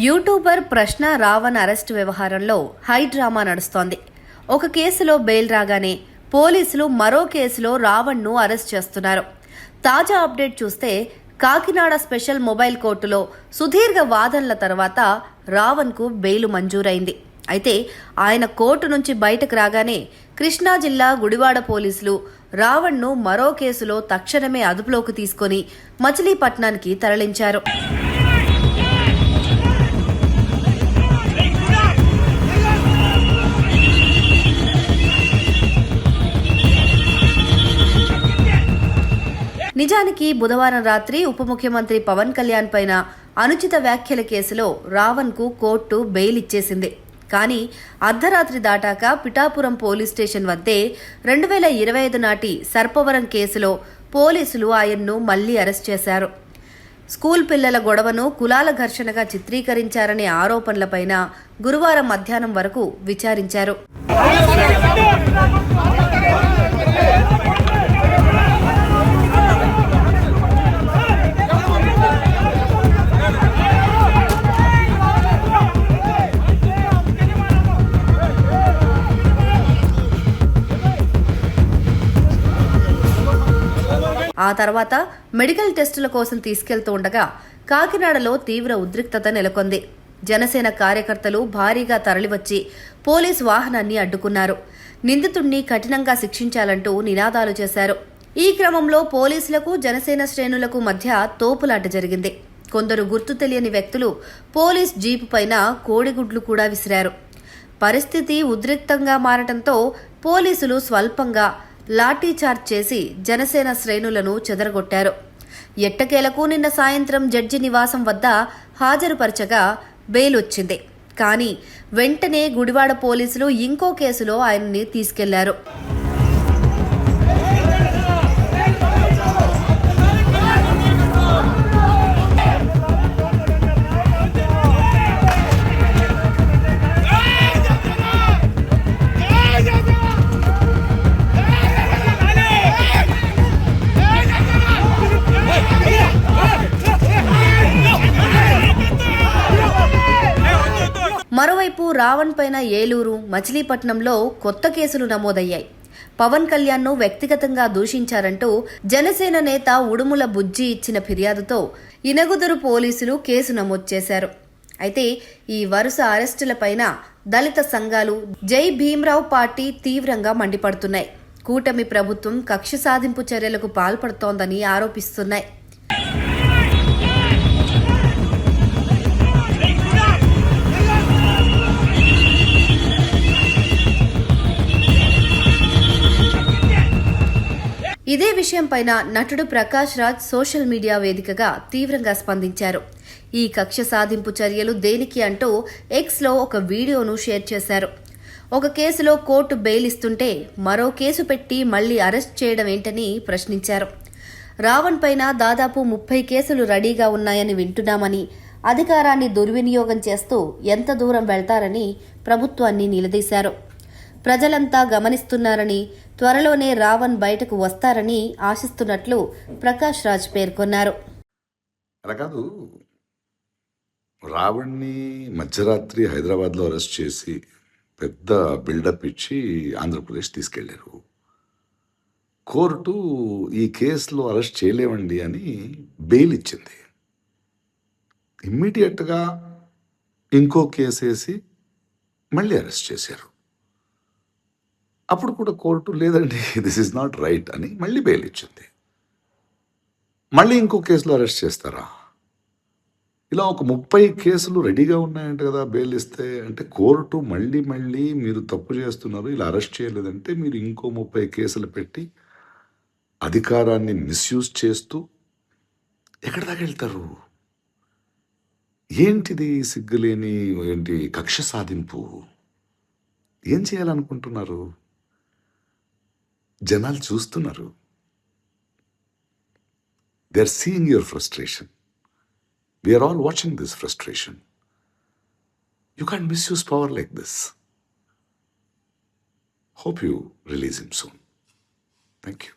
YouTuber ప్రశ్న Raavan arrest వ్యవహారంలో high drama నడుస్తోంది. ఒక కేసులో బెయిల్ రాగానే పోలీసులు మరో కేసులో రావణ్ను అరెస్ట్ చేస్తున్నారు. తాజా అప్డేట్ చూస్తే కాకినాడ స్పెషల్ మొబైల్ కోర్టులో సుదీర్ఘ వాదనల తర్వాత రావణ్కు బెయిల్ మంజూరైంది. అయితే ఆయన కోర్టు నుంచి బయటకు రాగానే కృష్ణా జిల్లా గుడివాడ పోలీసులు రావణ్ను మరో కేసులో తక్షణమే అదుపులోకి తీసుకుని మచిలీపట్నానికి తరలించారు. నిజానికి బుధవారం రాత్రి ఉప ముఖ్యమంత్రి పవన్ కళ్యాణ్ పైన అనుచిత వ్యాఖ్యల కేసులో రావణ్కు కోర్టు బెయిల్ ఇచ్చేసింది. కానీ అర్ధరాత్రి దాటాక పిఠాపురం పోలీస్ స్టేషన్ వద్దే 2025 నాటి సర్పవరం కేసులో పోలీసులు ఆయన్ను మళ్లీ అరెస్ట్ చేశారు. స్కూల్ పిల్లల గొడవను కులాల ఘర్షణగా చిత్రీకరించారనే ఆరోపణలపైన గురువారం మధ్యాహ్నం వరకు విచారించారు. ఆ తర్వాత మెడికల్ టెస్టుల కోసం తీసుకెళ్తూ ఉండగా కాకినాడలో తీవ్ర ఉద్రిక్తత నెలకొంది. జనసేన కార్యకర్తలు భారీగా తరలివచ్చి పోలీసు వాహనాన్ని అడ్డుకున్నారు. నిందితుణ్ణి కఠినంగా శిక్షించాలంటూ నినాదాలు చేశారు. ఈ క్రమంలో పోలీసులకు జనసేన శ్రేణులకు మధ్య తోపులాట జరిగింది. కొందరు గుర్తు తెలియని వ్యక్తులు పోలీస్ జీపు పైన కోడిగుడ్లు కూడా విసిరారు. పరిస్థితి ఉద్రిక్తంగా మారటంతో పోలీసులు స్వల్పంగా లాఠీచార్జ్ చేసి జనసేన శ్రేణులను చెదరగొట్టారు. ఎట్టకేలకు నిన్న సాయంత్రం జడ్జి నివాసం వద్ద హాజరుపరచగా బెయిల్ వచ్చింది. కానీ వెంటనే గుడివాడ పోలీసులు ఇంకో కేసులో ఆయన్ని తీసుకెళ్లారు. మరోవైపు రావణ్ పైన ఏలూరు, మచిలీపట్నంలో కొత్త కేసులు నమోదయ్యాయి. పవన్ కళ్యాణ్ను వ్యక్తిగతంగా దూషించారంటూ జనసేన నేత ఉడుముల బుజ్జి ఇచ్చిన ఫిర్యాదుతో ఇనగుదురు పోలీసులు కేసు నమోదు చేశారు. అయితే ఈ వరుస అరెస్టులపైన దళిత సంఘాలు, జై భీమ్రావ్ పార్టీ తీవ్రంగా మండిపడుతున్నాయి. కూటమి ప్రభుత్వం కక్ష సాధింపు చర్యలకు పాల్పడుతోందని ఆరోపిస్తున్నాయి. ఇదే విషయంపైన నటుడు ప్రకాష్ రాజ్ సోషల్ మీడియా వేదికగా తీవ్రంగా స్పందించారు. ఈ కక్ష సాధింపు చర్యలు దేనికి అంటూ ఎక్స్లో ఒక వీడియోను షేర్ చేశారు. ఒక కేసులో కోర్టు బెయిల్ ఇస్తుంటే మరో కేసు పెట్టి మళ్లీ అరెస్ట్ చేయడం ఏంటని ప్రశ్నించారు. రావణ్ పైన దాదాపు 30 కేసులు రెడీగా ఉన్నాయని వింటున్నామని, అధికారాన్ని దుర్వినియోగం చేస్తూ ఎంత దూరం వెళ్తారని ప్రభుత్వాన్ని నిలదీశారు. ప్రజలంతా గమనిస్తున్నారని, త్వరలోనే రావణ్ బయటకు వస్తారని ఆశిస్తున్నట్లు ప్రకాష్ రాజ్ పేర్కొన్నారు. అలా కాదు, రావణ్ని మధ్యరాత్రి హైదరాబాద్లో అరెస్ట్ చేసి పెద్ద బిల్డప్ ఇచ్చి ఆంధ్రప్రదేశ్ తీసుకెళ్లారు. కోర్టు ఈ కేసులో అరెస్ట్ చేయలేవండి అని బెయిల్ ఇచ్చింది. ఇమ్మీడియట్గా ఇంకో కేసు వేసి మళ్ళీ అరెస్ట్ చేశారు. అప్పుడు కూడా కోర్టు లేదండి, దిస్ ఈజ్ నాట్ రైట్ అని మళ్ళీ బెయిల్ ఇచ్చింది. మళ్ళీ ఇంకో కేసులో అరెస్ట్ చేస్తారా? ఇలా ఒక 30 కేసులు రెడీగా ఉన్నాయంట కదా బెయిల్ ఇస్తే. అంటే కోర్టు మళ్ళీ మళ్ళీ మీరు తప్పు చేస్తున్నారు, ఇలా అరెస్ట్ చేయలేదంటే మీరు ఇంకో 30 కేసులు పెట్టి అధికారాన్ని మిస్యూజ్ చేస్తూ ఎక్కడి దాకా వెళ్తారు? ఏంటిది సిగ్గులేని ఏంటి కక్ష సాధింపు? ఏం చేయాలనుకుంటున్నారు? జనాలు చూస్తున్నారు. They are seeing your frustration. We are all watching this frustration. You can't misuse power like this. Hope you release him soon. Thank you.